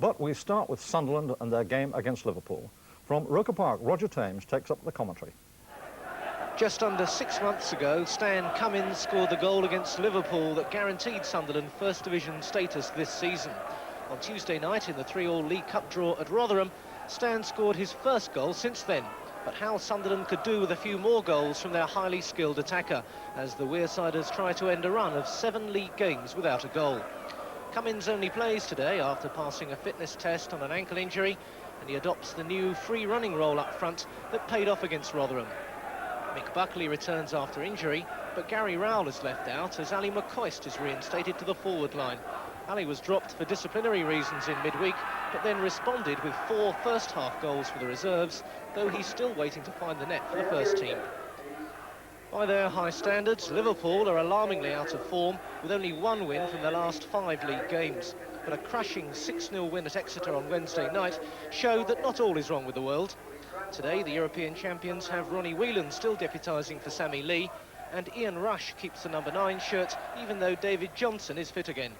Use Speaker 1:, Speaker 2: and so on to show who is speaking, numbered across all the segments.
Speaker 1: But we start with Sunderland and their game against Liverpool. From Roker Park, Roger Thames takes up the commentary.
Speaker 2: Just under 6 months ago, Stan Cummins scored the goal against Liverpool that guaranteed Sunderland First Division status this season. On Tuesday night in the 3-3 League Cup draw at Rotherham, Stan scored his first goal since then. But how Sunderland could do with a few more goals from their highly skilled attacker, as the Wearsiders try to end a run of 7 league games without a goal. Cummins only plays today after passing a fitness test on an ankle injury, and he adopts the new free-running role up front that paid off against Rotherham. Mick Buckley returns after injury, but Gary Rowell is left out as Ali McCoist is reinstated to the forward line. Ali was dropped for disciplinary reasons in midweek, but then responded with 4 first-half goals for the reserves, though he's still waiting to find the net for the first team. By their high standards, Liverpool are alarmingly out of form, with only 1 win from their last 5 league games. But a crushing 6-0 win at Exeter on Wednesday night showed that not all is wrong with the world. Today, the European champions have Ronnie Whelan still deputising for Sammy Lee, and Ian Rush keeps the number 9 shirt, even though David Johnson is fit again.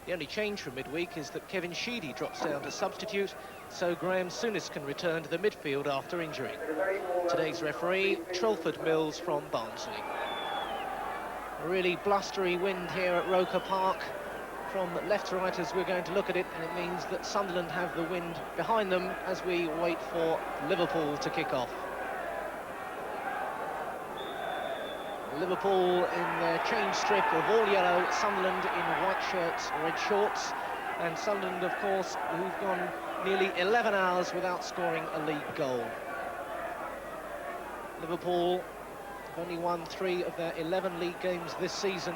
Speaker 2: The only change from midweek is that Kevin Sheedy drops down to substitute, so Graham Souness can return to the midfield after injury. Today's referee, Trelford Mills from Barnsley. A really blustery wind here at Roker Park. From left to right as we're going to look at it, and it means that Sunderland have the wind behind them as we wait for Liverpool to kick off. Liverpool in their change strip of all yellow, Sunderland in white shirts, red shorts, and Sunderland, of course, who've gone nearly 11 hours without scoring a league goal. Liverpool have only won 3 of their 11 league games this season,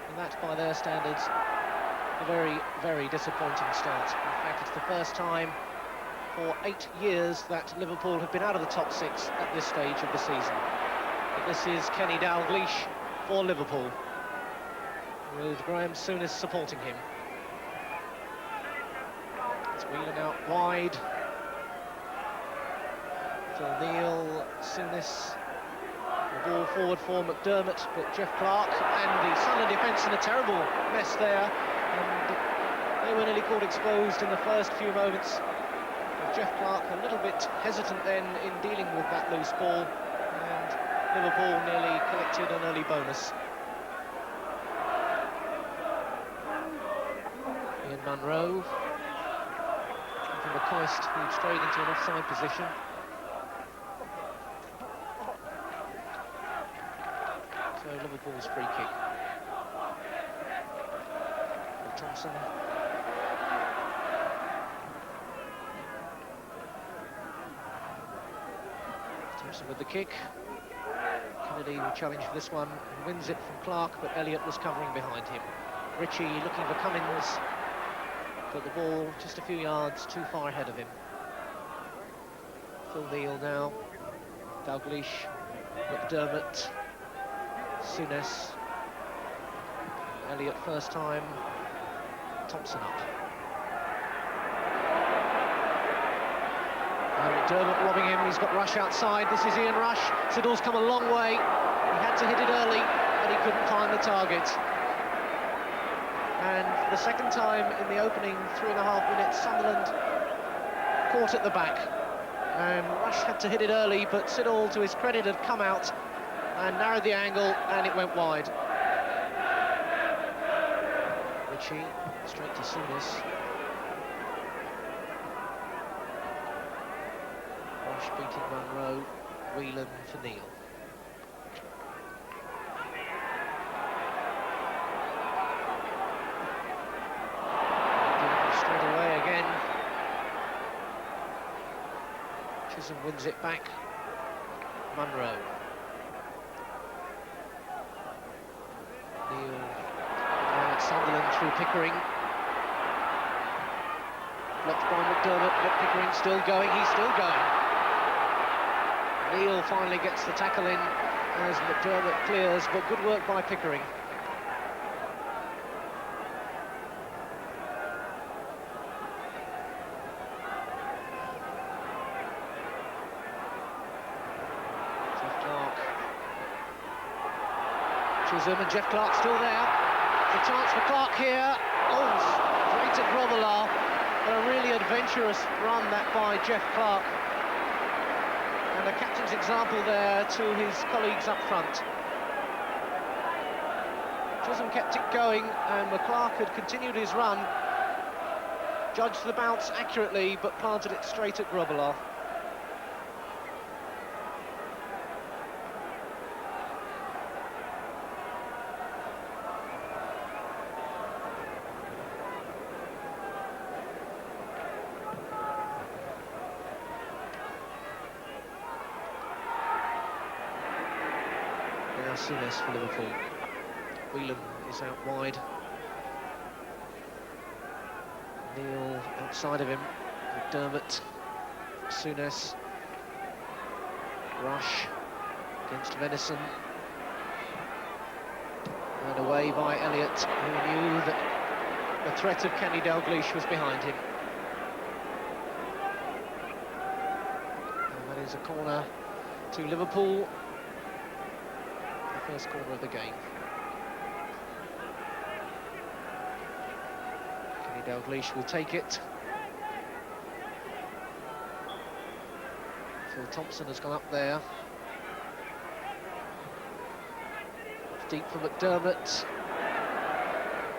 Speaker 2: and that, by their standards, a very, very disappointing start. In fact, it's the first time for 8 years that Liverpool have been out of the top 6 at this stage of the season. But this is Kenny Dalglish for Liverpool, with Graham Souness supporting him. It's Whelan out wide. Phil Neal, Souness. The ball forward for McDermott, but Jeff Clark and the Sunderland defence in a terrible mess there. And they were nearly caught exposed in the first few moments. Jeff Clark a little bit hesitant then in dealing with that loose ball, and Liverpool nearly collected an early bonus. Ian Munro from McCoist, who strayed into an offside position. So Liverpool's free kick. Thompson. Thompson with the kick. Kennedy will challenge for this one and wins it from Clark, but Elliott was covering behind him. Ritchie looking for Cummins, but the ball just a few yards too far ahead of him. Phil Neal now. Dalglish, McDermott, Souness. Elliott first time. Thompson up. And McDermott robbing him, he's got Rush outside. This is Ian Rush. Siddle's come a long way. He had to hit it early, but he couldn't find the target. And for the second time in the opening 3.5 minutes, Sunderland caught at the back. And Rush had to hit it early, but Siddle, to his credit, had come out and narrowed the angle, and it went wide. Ritchie straight to Souness. Rush beating Munro, Whelan for Neal. Straight away again. Chisholm wins it back. Munro. Neal. Sunderland through Pickering. Blocked by McDermott, but Pickering still going, he's still going. Neal finally gets the tackle in as McDermott clears, but good work by Pickering. Jeff Clark. Chisholm and Jeff Clark still there. A chance for Clark here. Oh, straight at Grobbelaar. A really adventurous run that by Jeff Clark. And a captain's example there to his colleagues up front. Chisholm kept it going, and McClark had continued his run. Judged the bounce accurately, but planted it straight at Grobbelaar. Now Souness for Liverpool. Whelan is out wide. Neil outside of him. McDermott, Souness, Rush against Venison. And away by Elliott, who knew that the threat of Kenny Dalglish was behind him. And that is a corner to Liverpool. The first corner of the game. Dalglish will take it. Phil Thompson has gone up there. Deep for McDermott.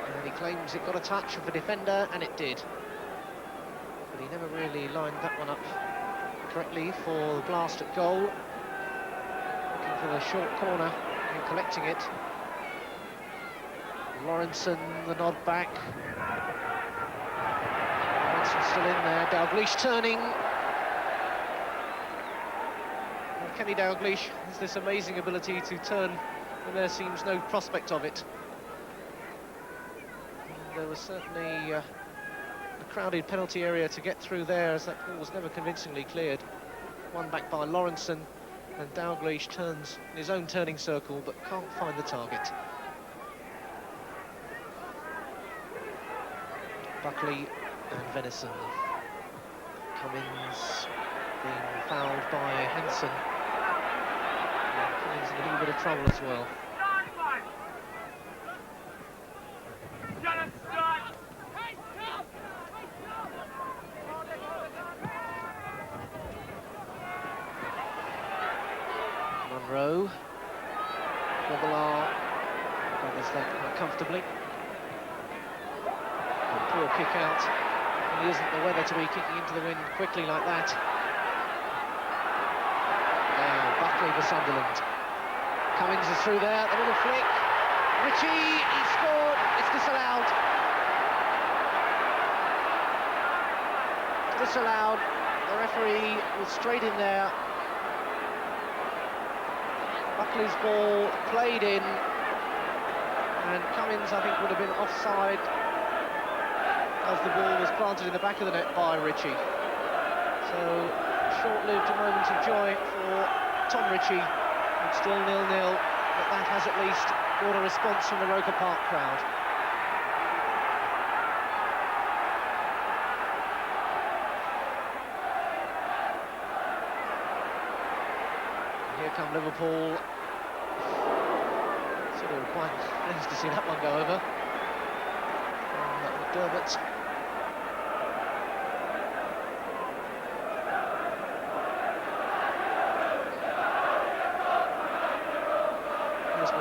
Speaker 2: And he claims it got a touch of a defender, and it did. But he never really lined that one up correctly for the blast at goal. Looking for the short corner and collecting it. Lawrenson, the nod back. Still in there, Dalglish turning. And Kenny Dalglish has this amazing ability to turn when there seems no prospect of it. And there was certainly a crowded penalty area to get through there, as that ball was never convincingly cleared. One back by Lawrenson, and Dalglish turns in his own turning circle but can't find the target. Buckley and Venison. Cummins being fouled by Henson. And Cummins in a little bit of trouble as well. Munro. Grobbelaar covers that quite comfortably. Poor kick out. It isn't the weather to be kicking into the wind quickly like that. Now Buckley for Sunderland. Cummins is through there, the little flick. Ritchie, he scored, it's disallowed. It's disallowed. The referee was straight in there. Buckley's ball played in, and Cummins, I think, would have been offside as the ball was planted in the back of the net by Ritchie. So, short-lived moment of joy for Tom Ritchie. It's still 0-0, but that has at least brought a response from the Roker Park crowd. And here come Liverpool. Sort of quite pleased to see that one go over. McDermott.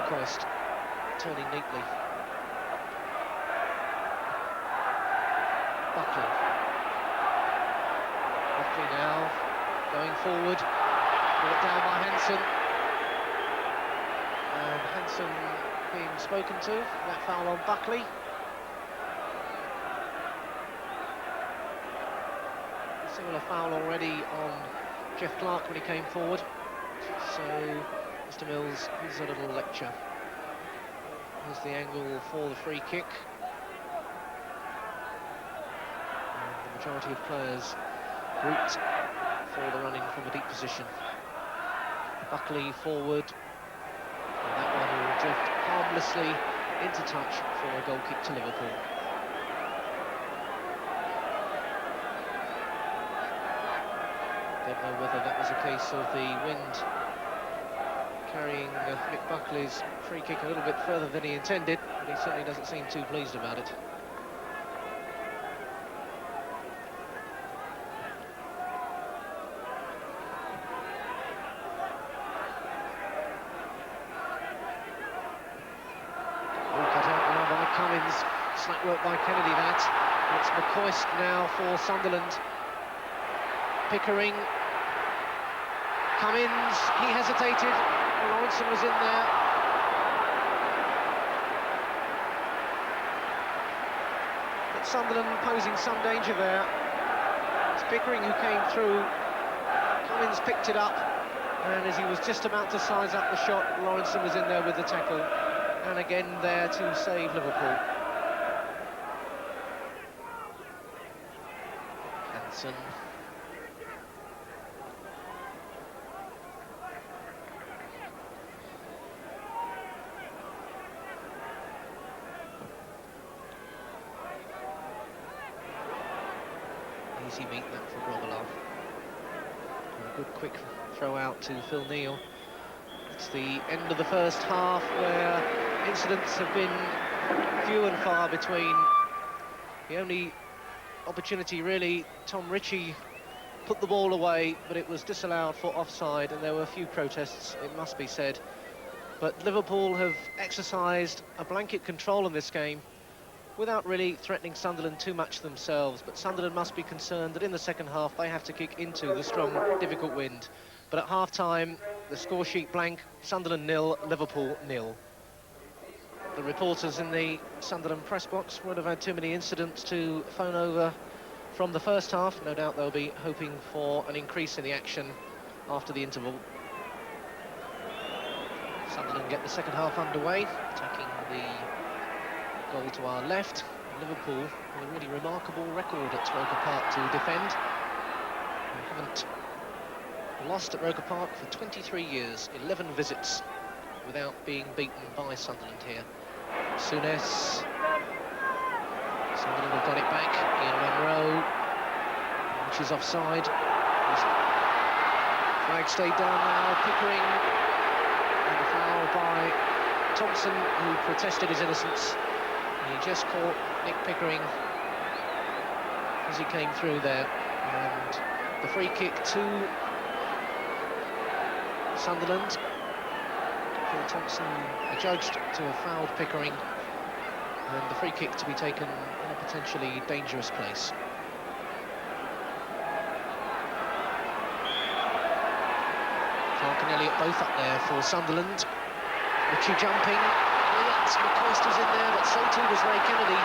Speaker 2: Christ, turning neatly. Buckley. Buckley now going forward. Brought down by Hanson. And Hanson being spoken to. That foul on Buckley. A similar foul already on Jeff Clark when he came forward. So Mr. Mills gives a little lecture. Here's the angle for the free kick. And the majority of players grouped for the running from a deep position. Buckley forward. And that one will drift harmlessly into touch for a goal kick to Liverpool. Don't know whether that was a case of the wind carrying Mick Buckley's free kick a little bit further than he intended, but he certainly doesn't seem too pleased about it. work by Kennedy, that. It's McCoist now for Sunderland. Pickering. Cummins, he hesitated. Lawrenson was in there. But Sunderland posing some danger there. It's Pickering who came through. Cummins picked it up, and as he was just about to size up the shot, Lawrenson was in there with the tackle, and again there to save Liverpool. Hansen. Easy meet that for Grobbelaar. A good quick throw out to Phil Neal. It's the end of the first half where incidents have been few and far between. The only opportunity really, Tom Ritchie put the ball away, but it was disallowed for offside, and there were a few protests, it must be said. But Liverpool have exercised a blanket control in this game without really threatening Sunderland too much themselves. But Sunderland must be concerned that in the second half they have to kick into the strong, difficult wind. But at half-time, the score sheet blank, Sunderland 0, Liverpool 0. The reporters in the Sunderland press box won't have had too many incidents to phone over from the first half. No doubt they'll be hoping for an increase in the action after the interval. Sunderland get the second half underway, attacking the goal to our left. Liverpool with a really remarkable record at Roker Park to defend. They haven't lost at Roker Park for 23 years, 11 visits without being beaten by Sunderland here. Souness. Sunderland have got it back. Ian Munro, which is offside. Flag stayed down now. Pickering, and a foul by Thompson, who protested his innocence. He just caught Nick Pickering as he came through there, and the free kick to Sunderland. Phil Thompson adjudged to have fouled Pickering, and the free kick to be taken in a potentially dangerous place. Clark and Elliott both up there for Sunderland. Ritchie jumping. Yes, McCoist was in there, but so too was Ray Kennedy.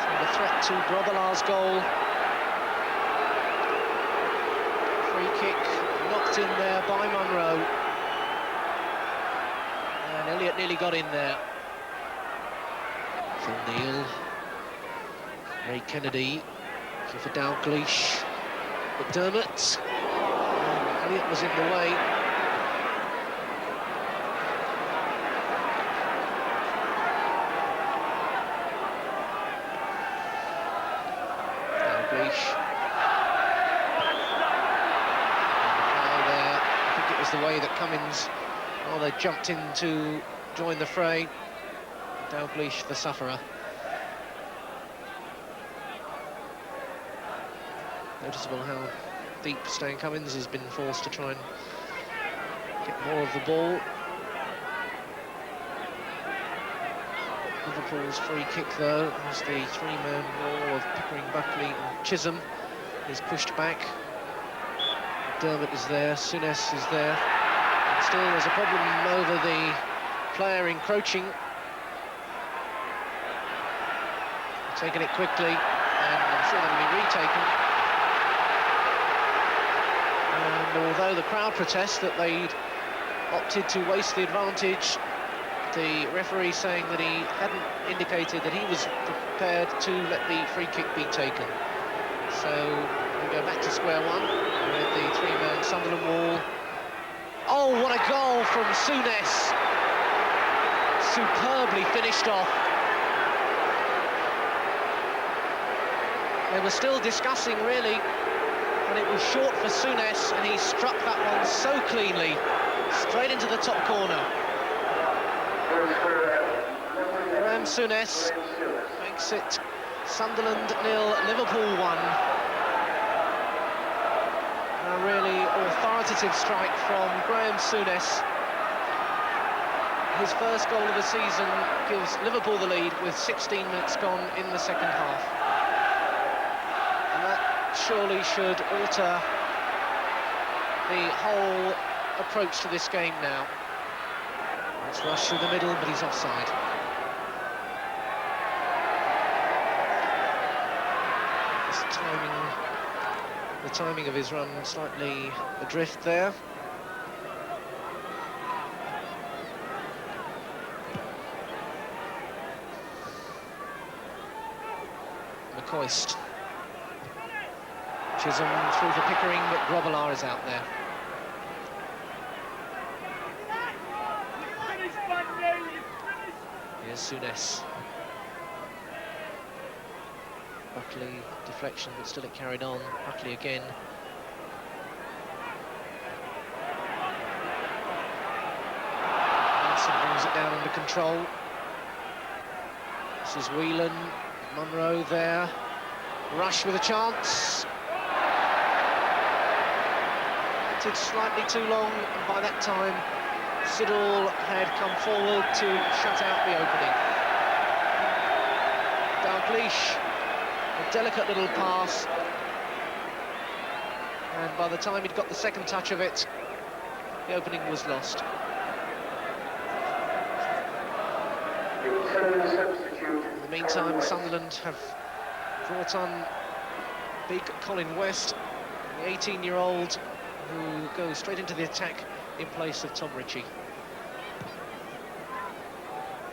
Speaker 2: So the threat to Grobbelaar's goal. Free kick knocked in there by Munro. And Elliott nearly got in there. Phil Neal. Ray Kennedy. For Dalglish. McDermott. Elliott was in the way. Dalglish. There. I think it was the way that Cummins rather jumped in to join the fray. Dalglish, the sufferer. Noticeable how deep Stan Cummins has been forced to try and get more of the ball. Liverpool's free kick, though, as the three-man wall of Pickering, Buckley and Chisholm is pushed back. Dermott is there, Souness is there. And still there's a problem over the player encroaching. Taking it quickly, and I'm sure that'll be retaken. And although the crowd protests that they'd opted to waste the advantage, the referee saying that he hadn't indicated that he was prepared to let the free kick be taken. So we go back to square one with the three-man Sunderland wall. Oh, what a goal from Souness! Superbly finished off. They were still discussing, really, and it was short for Souness, and he struck that one so cleanly, straight into the top corner. Graham Souness makes it Sunderland 0, Liverpool 1. A really authoritative strike from Graham Souness. his first goal of the season gives Liverpool the lead with 16 minutes gone in the second half. And that surely should alter the whole approach to this game now. It's rushed through the middle, but he's offside. The timing of his run slightly adrift there. McCoist. Chisholm through for Pickering, but Grobbelaar is out there. Here's Souness. Buckley, deflection, but still it carried on. Buckley again. Hanson brings it down under control. This is Whelan, Munro there. Rush with a chance. Waited slightly too long, and by that time, Siddle had come forward to shut out the opening. Dalglish. A delicate little pass, and by the time he'd got the second touch of it, the opening was lost. In the meantime, Sunderland have brought on big Colin West, the 18-year-old who goes straight into the attack in place of Tom Ritchie.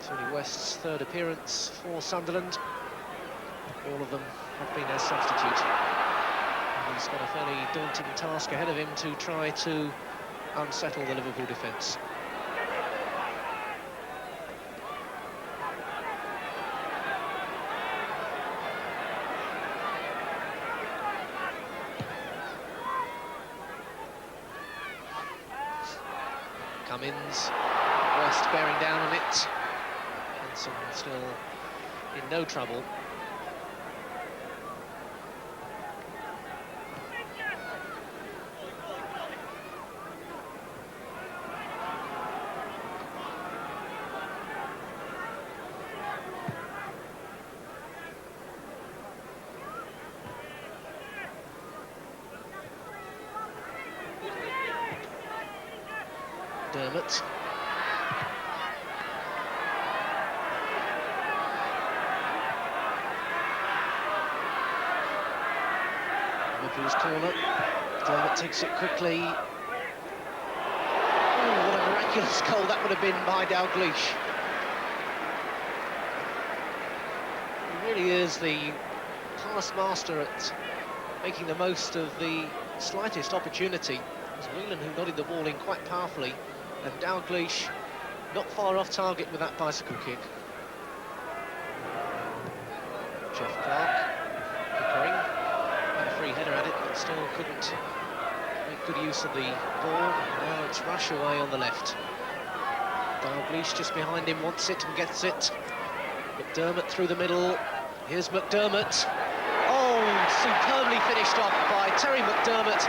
Speaker 2: Tony West's third appearance for Sunderland. All of them have been as substitute. And he's got a fairly daunting task ahead of him to try to unsettle the Liverpool defence. Cummins, West bearing down on it. Hanson still in no trouble. Dermot. Liverpool's corner. Dermot takes it quickly. Oh, what a miraculous goal that would have been by Dalglish. He really is the past master at making the most of the slightest opportunity. It was Whelan who nodded the ball in quite powerfully, and Dalglish not far off target with that bicycle kick. Jeff Clark, Pickering, had a free header at it, but still couldn't make good use of the ball. Now it's Rush away on the left. Dalglish just behind him, wants it and gets it. McDermott through the middle. Here's McDermott. Oh, superbly finished off by Terry McDermott.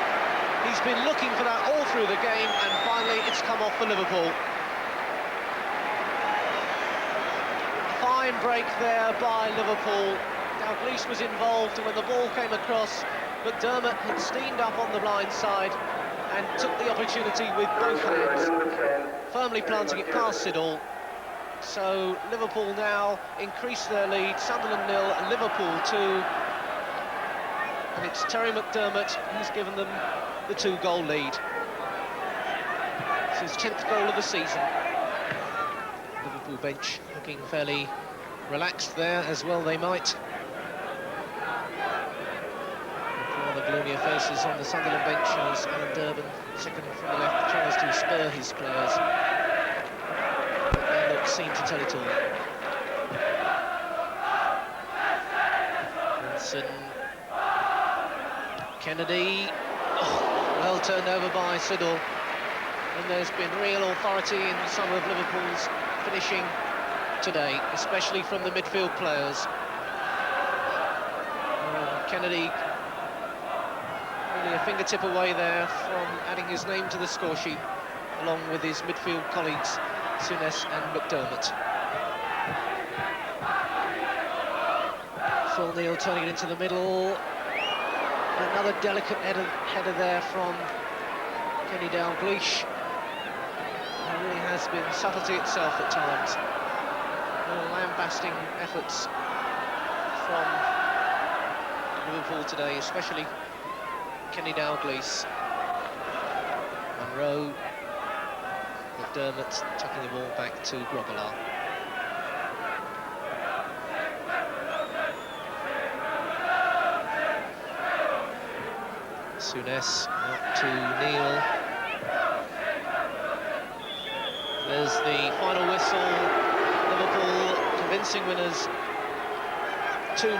Speaker 2: He's been looking for that all through the game, and finally it's come off for Liverpool. Fine break there by Liverpool. Dalglish was involved, and when the ball came across, McDermott had steamed up on the blind side and took the opportunity with both hands, firmly planting it past Siddle. So Liverpool now increase their lead, Sunderland 0 and Liverpool 2. And it's Terry McDermott who's given them the 2-goal lead. It's his 10th goal of the season. Liverpool bench looking fairly relaxed there, as well they might. Rather gloomier faces on the Sunderland bench as Alan Durban, second from the left, tries to spur his players. But they look seem to tell it all. Hanson, Kennedy, well turned over by Siddle. And there's been real authority in some of Liverpool's finishing today, especially from the midfield players. Kennedy really a fingertip away there from adding his name to the score sheet, along with his midfield colleagues. Souness and McDermott. Phil Neal turning it into the middle. Another delicate header there from Kenny Dalglish. It really has been subtlety itself at times. Lambasting efforts from Liverpool today, especially Kenny Dalglish. Monroe, McDermott tucking the ball back to Grobbelaar. Souness out to Neal. There's the final whistle. Liverpool convincing winners, 2-0.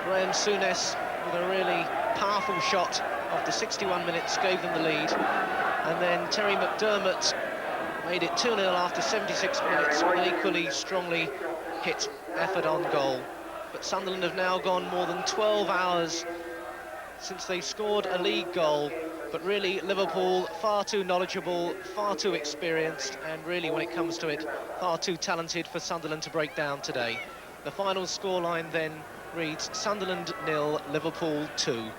Speaker 2: Graham Souness with a really powerful shot after 61 minutes gave them the lead. And then Terry McDermott made it 2-0 after 76 minutes with an equally strongly hit effort on goal. But Sunderland have now gone more than 12 hours since they scored a league goal, but really Liverpool far too knowledgeable, far too experienced, and really when it comes to it, far too talented for Sunderland to break down today. The final scoreline then reads Sunderland 0, Liverpool 2.